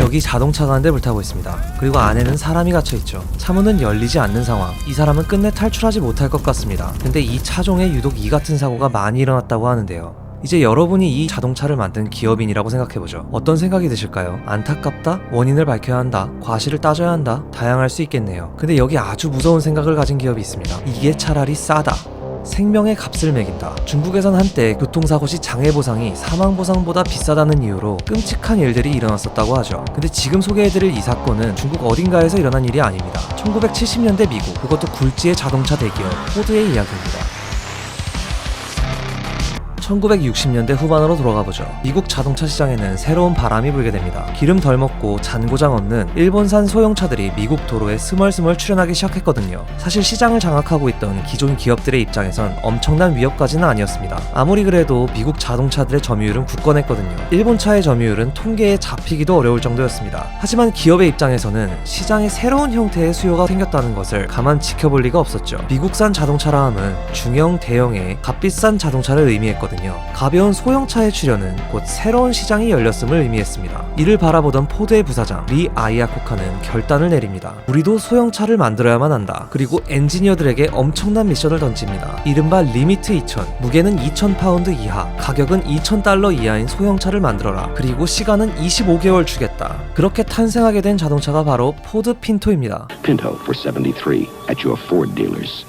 여기 자동차가 한 대 불타고 있습니다. 그리고 안에는 사람이 갇혀있죠. 차문은 열리지 않는 상황. 이 사람은 끝내 탈출하지 못할 것 같습니다. 근데 이 차종에 유독 이 같은 사고가 많이 일어났다고 하는데요. 이제 여러분이 이 자동차를 만든 기업인이라고 생각해보죠. 어떤 생각이 드실까요? 안타깝다? 원인을 밝혀야 한다? 과실을 따져야 한다? 다양할 수 있겠네요. 근데 여기 아주 무서운 생각을 가진 기업이 있습니다. 이게 차라리 싸다. 생명의 값을 매긴다. 중국에선 한때 교통사고 시 장애보상이 사망보상보다 비싸다는 이유로 끔찍한 일들이 일어났었다고 하죠. 근데 지금 소개해드릴 이 사건은 중국 어딘가에서 일어난 일이 아닙니다. 1970년대 미국, 그것도 굴지의 자동차 대기업 포드의 이야기입니다. 1960년대 후반으로 돌아가보죠. 미국 자동차 시장에는 새로운 바람이 불게 됩니다. 기름 덜 먹고 잔고장 없는 일본산 소형차들이 미국 도로에 스멀스멀 출현하기 시작했거든요. 사실 시장을 장악하고 있던 기존 기업들의 입장에선 엄청난 위협까지는 아니었습니다. 아무리 그래도 미국 자동차들의 점유율은 굳건했거든요. 일본 차의 점유율은 통계에 잡히기도 어려울 정도였습니다. 하지만 기업의 입장에서는 시장에 새로운 형태의 수요가 생겼다는 것을 가만 지켜볼 리가 없었죠. 미국산 자동차라 함은 중형, 대형의 값비싼 자동차를 의미했거든요. 가벼운 소형차의 출현은 곧 새로운 시장이 열렸음을 의미했습니다. 이를 바라보던 포드의 부사장 리 아이아코카는 결단을 내립니다. 우리도 소형차를 만들어야만 한다. 그리고 엔지니어들에게 엄청난 미션을 던집니다. 이른바 리미트 2000, 무게는 2000파운드 이하, 가격은 $2000 이하인 소형차를 만들어라. 그리고 시간은 25개월 주겠다. 그렇게 탄생하게 된 자동차가 바로 포드 핀토입니다. Pinto for 73 at your Ford dealers.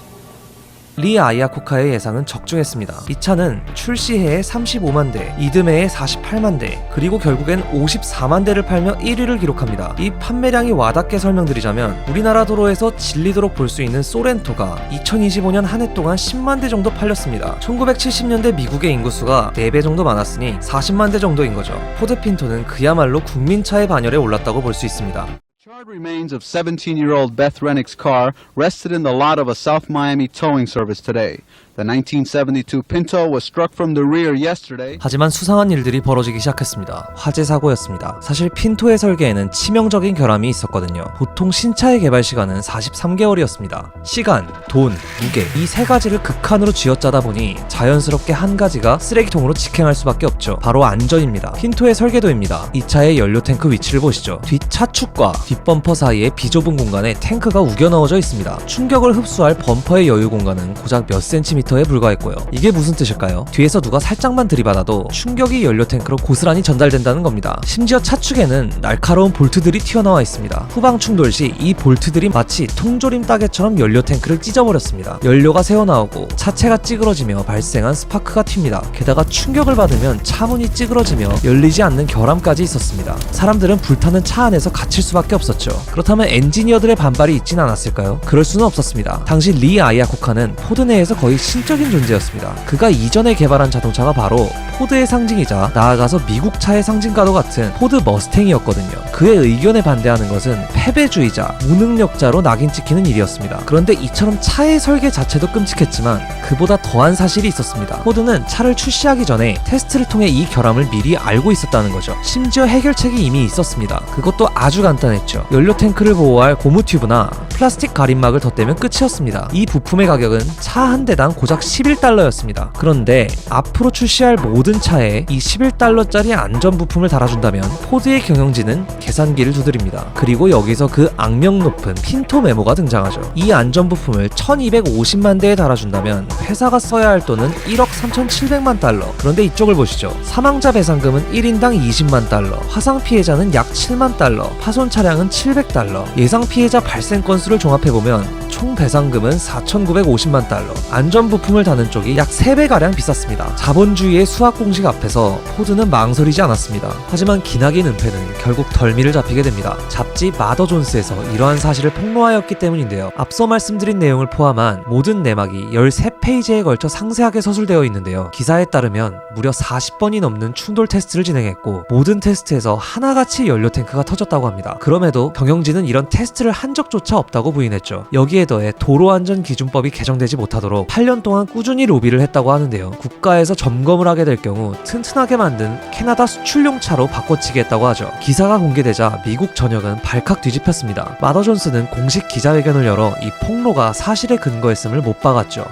리 아이아코카의 예상은 적중했습니다. 이 차는 출시해에 35만 대, 이듬해에 48만 대, 그리고 결국엔 54만 대를 팔며 1위를 기록합니다. 이 판매량이 와닿게 설명드리자면 우리나라 도로에서 질리도록 볼 수 있는 소렌토가 2025년 한 해 동안 10만 대 정도 팔렸습니다. 1970년대 미국의 인구수가 4배 정도 많았으니 40만 대 정도인 거죠. 포드 핀토는 그야말로 국민차의 반열에 올랐다고 볼 수 있습니다. Charred remains of 17-year-old Beth Rennick's car rested in the lot of a South Miami towing service today. The 1972 Pinto was struck from the rear yesterday. 하지만 수상한 일들이 벌어지기 시작했습니다. 화재 사고였습니다. 사실 핀토의 설계에는 치명적인 결함이 있었거든요. 보통 신차의 개발 시간은 43개월이었습니다. 시간, 돈, 무게 이 세 가지를 극한으로 쥐어짜다 보니 자연스럽게 한 가지가 쓰레기통으로 직행할 수밖에 없죠. 바로 안전입니다. 핀토의 설계도입니다. 이 차의 연료 탱크 위치를 보시죠. 뒷차축과 뒷범퍼 사이에 비좁은 공간에 탱크가 우겨 넣어져 있습니다. 충격을 흡수할 범퍼의 여유 공간은 고작 몇 센티미터에 불과했고요. 이게 무슨 뜻일까요? 뒤에서 누가 살짝만 들이받아도 충격이 연료 탱크로 고스란히 전달된다는 겁니다. 심지어 차축에는 날카로운 볼트들이 튀어나와 있습니다. 후방 충돌 시 이 볼트들이 마치 통조림 따개처럼 연료 탱크를 찢어버렸습니다. 연료가 새어나오고 차체가 찌그러지며 발생한 스파크가 튑니다. 게다가 충격을 받으면 차문이 찌그러지며 열리지 않는 결함까지 있었습니다. 사람들은 불타는 차 안에서 갇힐 수밖에 없었죠. 그렇다면 엔지니어들의 반발이 있진 않았을까요? 그럴 수는 없었습니다. 당시 리 아이아코카는 포드 내에서 거의 신적인 존재였습니다. 그가 이전에 개발한 자동차가 바로 포드의 상징이자 나아가서 미국 차의 상징과도 같은 포드 머스탱이었거든요. 그의 의견에 반대하는 것은 패배주의자, 무능력자로 낙인 찍히는 일이었습니다. 그런데 이처럼 차의 설계 자체도 끔찍했지만 그보다 더한 사실이 있었습니다. 포드는 차를 출시하기 전에 테스트를 통해 이 결함을 미리 알고 있었다는 거죠. 심지어 해결책이 이미 있었습니다. 그것도 아주 간단했죠. 연료 탱크를 보호할 고무 튜브나 플라스틱 가림막을 덧대면 끝이었습니다. 이 부품의 가격은 차 한 대당 고작 $11였습니다. 그런데 앞으로 출시할 모든 차에 이 $11짜리 안전 부품을 달아준다면 포드의 경영진은 계산기를 두드립니다. 그리고 여기서 그 악명 높은 핀토 메모가 등장하죠. 이 안전 부품을 1250만 대에 달아준다면 회사가 써야 할 돈은 1억 3700만 달러. 그런데 이쪽을 보시죠. 사망자 배상금은 1인당 20만 달러, 화상 피해자는 약 7만 달러, 파손 차량은 700달러, 예상 피해자 발생 건수를 종합해보면 총 배상금은 4,950만 달러, 안전 부품을 다는 쪽이 약 3배가량 비쌌습니다. 자본주의의 수학 공식 앞에서 포드는 망설이지 않았습니다. 하지만 기나긴 은폐는 결국 덜미를 잡히게 됩니다. 잡지 마더 존스에서 이러한 사실을 폭로하였기 때문인데요. 앞서 말씀드린 내용을 포함한 모든 내막이 13페이지에 걸쳐 상세하게 서술되어 있는데요. 기사에 따르면 무려 40번이 넘는 충돌 테스트를 진행했고 모든 테스트에서 하나같이 연료 탱크가 터졌다고 합니다. 그럼에도 경영진은 이런 테스트를 한 적조차 없다고 부인했죠. 여기에 더해 도로안전기준법이 개정되지 못하도록 8년 동안 꾸준히 로비를 했다고 하는데요. 국가에서 점검을 하게 될 경우 튼튼하게 만든 캐나다 수출용 차로 바꿔치기 했다고 하죠. 기사가 공개되자 미국 전역은 발칵 뒤집혔습니다. 마더 존스는 공식 기자회견을 열어 이 폭로가 사실에 근거했음을 못 박았죠.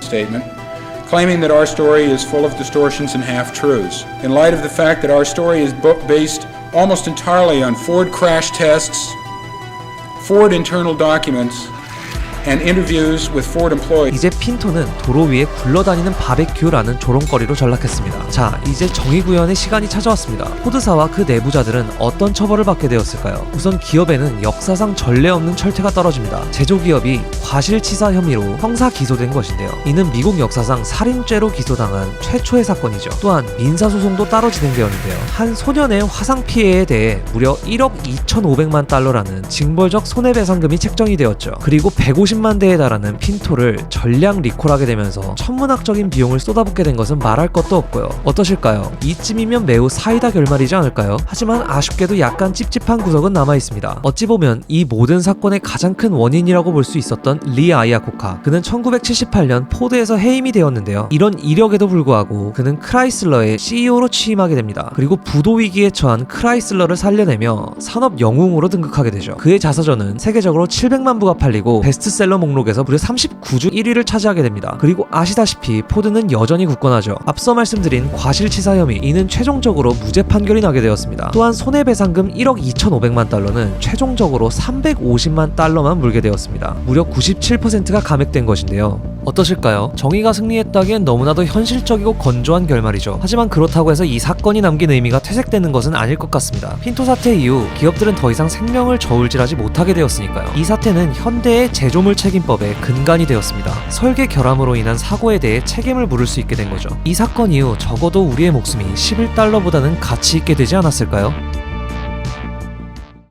Claiming that our story is full of distortions and half-truths. In light of the fact that our story is based almost entirely on Ford crash tests, Ford internal documents, and interviews with Ford employees. 이제 핀토는 도로 위에 굴러다니는 바베큐라는 조롱거리로 전락했습니다. 자, 이제 정의구현의 시간이 찾아왔습니다. 포드사와 그 내부자들은 어떤 처벌을 받게 되었을까요? 우선 기업에는 역사상 전례 없는 철퇴가 떨어집니다. 제조기업이 과실치사 혐의로 형사 기소된 것인데요. 이는 미국 역사상 살인죄로 기소당한 최초의 사건이죠. 또한 민사소송도 따로 진행되었는데요. 한 소년의 화상 피해에 대해 무려 1억 2,500만 달러라는 징벌적 손해배상금이 책정이 되었죠. 그리고 150만 대에 달하는 핀토를 전량 리콜하게 되면서 천문학적인 비용을 쏟아붓게 된 것은 말할 것도 없고요. 어떠실까요? 이쯤이면 매우 사이다 결말이지 않을까요? 하지만 아쉽게도 약간 찝찝한 구석은 남아있습니다. 어찌 보면 이 모든 사건의 가장 큰 원인이라고 볼 수 있었던 리 아이아코카. 그는 1978년 포드에서 해임이 되었는데요. 이런 이력에도 불구하고 그는 크라이슬러의 CEO로 취임하게 됩니다. 그리고 부도 위기에 처한 크라이슬러를 살려내며 산업 영웅으로 등극하게 되죠. 그의 자서전은 세계적으로 700만 부가 팔리고 베스트셀러 목록에서 무려 39주 1위를 차지하게 됩니다. 그리고 아시다시피 포드는 여전히 굳건하죠. 앞서 말씀드린 과실치사 혐의, 이는 최종적으로 무죄 판결이 나게 되었습니다. 또한 손해배상금 1억 2,500만 달러는 최종적으로 350만 달러만 물게 되었습니다. 무려 97%가 감액된 것인데요. 어떠실까요? 정의가 승리했다기엔 너무나도 현실적이고 건조한 결말이죠. 하지만 그렇다고 해서 이 사건이 남긴 의미가 퇴색되는 것은 아닐 것 같습니다. 핀토 사태 이후 기업들은 더 이상 생명을 저울질하지 못하게 되었으니까요. 이 사태는 현대의 제조물 책임법의 근간이 되었습니다. 설계 결함으로 인한 사고에 대해 책임을 물을 수 있게 된 거죠. 이 사건 이후 적어도 우리의 목숨이 11달러보다는 가치 있게 되지 않았을까요?